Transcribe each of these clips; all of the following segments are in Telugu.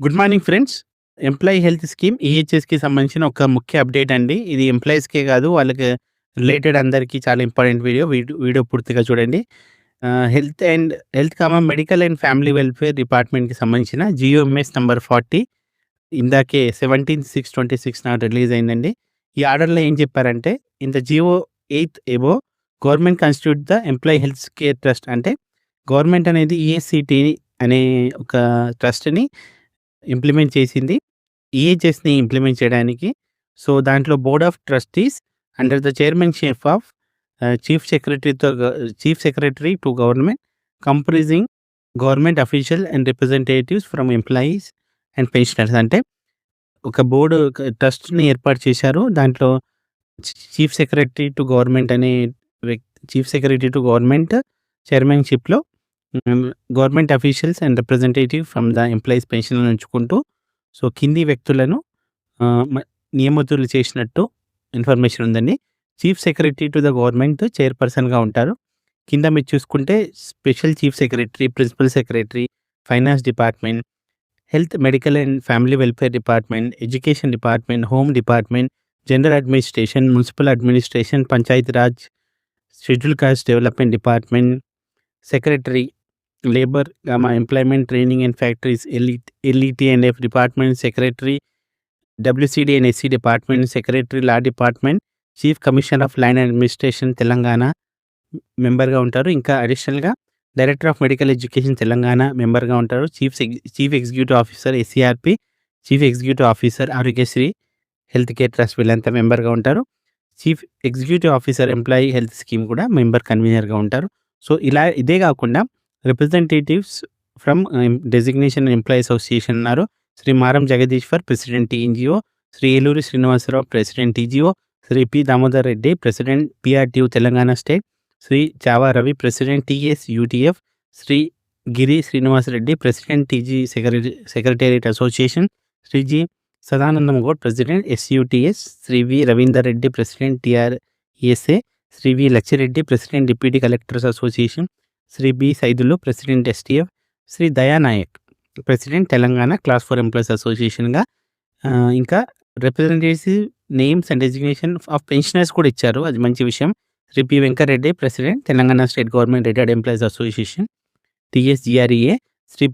Good morning friends. Employee health scheme ఈహెచ్ఎస్‌కి సంబంధించిన ఒక ముఖ్య అప్డేట్ అండి. ఇది ఎంప్లాయీస్‌కే కాదు వాళ్ళకి రిలేటెడ్ అందరికీ చాలా ఇంపార్టెంట్ వీడియో. వీడియో పూర్తిగా చూడండి. Health medical and family welfare డిపార్ట్మెంట్‌కి సంబంధించిన జియోఎంఎస్ నంబర్ 40 ఇందాకే 17/6/26 నాడు రిలీజ్ అయిందండి. ఈ ఆర్డర్‌లో ఏం చెప్పారంటే in the GO 8 above government constitute the employee health care trust. అంటే గవర్నమెంట్ అనేది ఈఎస్‌సిటీ అనే ఒక ట్రస్ట్‌ని ఇంప్లిమెంట్ చేసింది. ఈహెచ్ఎస్‌ని ఇంప్లిమెంట్ చేయడానికి. సో, దాంట్లో board of trustees under the chairmanship of chief secretary to government comprising government official and representatives from employees and pensioners. అంటే ఒక బోర్డ్ ట్రస్ట్‌ని ఏర్పాటు చేశారు. దాంట్లో చీఫ్ సెక్రటరీ టు గవర్నమెంట్ అనే చీఫ్ సెక్రటరీ టు గవర్నమెంట్ చైర్మన్‌షిప్‌లో government officials and representative from the employees పెన్షన్‌లను ఉంచుకుంటూ సో, కింది వ్యక్తులను నియమితులు చేసినట్టు ఇన్ఫర్మేషన్ ఉందండి. Chief secretary to the government చైర్పర్సన్‌గా ఉంటారు. కింద మీరు చూసుకుంటే special chief secretary, principal secretary, finance department, health, medical and family welfare department, education department, home department, general administration, municipal administration, Panchayat Raj, schedule caste development department, secretary, labour, employment, training and factories, LETNF department, secretary, WCD and SC department, secretary, law department, chief commissioner of land administration Telangana మెంబర్గా ఉంటారు. ఇంకా అడిషనల్గా director of medical education Telangana మెంబర్గా ఉంటారు. Chief executive officer SCRP, chief executive officer Aarogyasri health care trust వీళ్ళంతా మెంబర్గా ఉంటారు. Chief executive officer employee health scheme కూడా మెంబర్ కన్వీనర్గా ఉంటారు. సో, ఇదే కాకుండా representatives from designation employee association ఉన్నారు. Shri Maram Jagadishwar, president TNGO, Shri Eluri Srinivasarao, president TGO, Shri P Damodar Reddy, president PRTU Telangana state, Shri Chava Ravi, president TSUTF, Shri గిరి Srinivasareddy, president TG secretariat association, Shri G Sadanandam Goud, president SUTS, Shri V Ravinder Reddy, president TRSA, Shri V Lachireddy, president deputy collectors association, Shri B Saidulu, president STF, Shri Dayanayak, president Telangana class 4 employees అసోసియేషన్గా. ఇంకా representatives names and designation of pensioners కూడా ఇచ్చారు. అది మంచి విషయం. Shri P Venkatareddy, president Telangana state government retired employees association TSGREA, Shri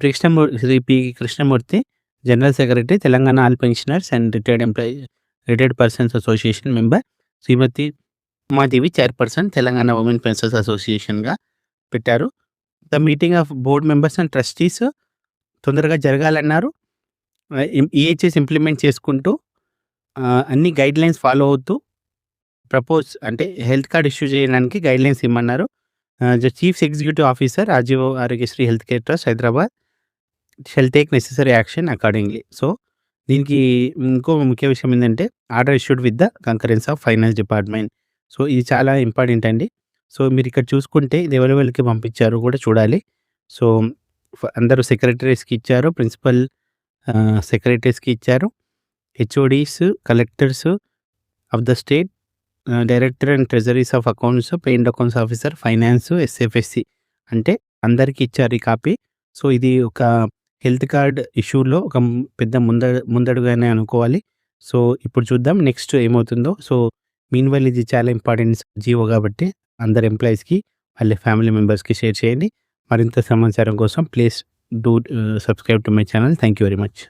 P Krishnamurthy, general secretary Telangana all pensioners and retired persons association member, Shrimati Umadevi, chairperson Telangana women pensioners అసోసియేషన్గా పెట్టారు. The meeting of board members and trustees తొందరగా జరగాలన్నారు. ఈహెచ్ఎస్ ఇంప్లిమెంట్ చేసుకుంటూ అన్ని గైడ్లైన్స్ ఫాలో అవుతూ అంటే హెల్త్ కార్డ్ ఇష్యూ చేయడానికి గైడ్లైన్స్ ఇమ్మన్నారు. Chief executive officer Rajiv Aarogyasri health care trust Hyderabad shall take necessary action accordingly. So, దీనికి ఇంకో ముఖ్య విషయం ఏంటంటే order issued with the concurrence of finance department. So, ఇది చాలా ఇంపార్టెంట్ అండి. సో, మీరు ఇక్కడ చూసుకుంటే ఇది ఎవరెవరికి పంపించారో కూడా చూడాలి. సో, అందరూ సెక్రటరీస్కి ఇచ్చారు, ప్రిన్సిపల్ సెక్రటరీస్కి ఇచ్చారు, HODs, collectors of the state, director and treasuries of accounts, paint accounts officer, finance, SFSC అంటే అందరికీ ఇచ్చారు ఈ కాపీ. సో, ఇది ఒక హెల్త్ కార్డ్ ఇష్యూలో ఒక పెద్ద ముందడుగానే అనుకోవాలి. సో, ఇప్పుడు చూద్దాం నెక్స్ట్ ఏమవుతుందో. సో, మీన్వైల్ ఇది చాలా ఇంపార్టెంట్ జీవో కాబట్టి అందరు ఎంప్లాయీస్కి వాళ్ళ ఫ్యామిలీ మెంబర్స్కి షేర్ చేయండి. మరింత సమాచారం కోసం please do subscribe to my channel. Thank you very much.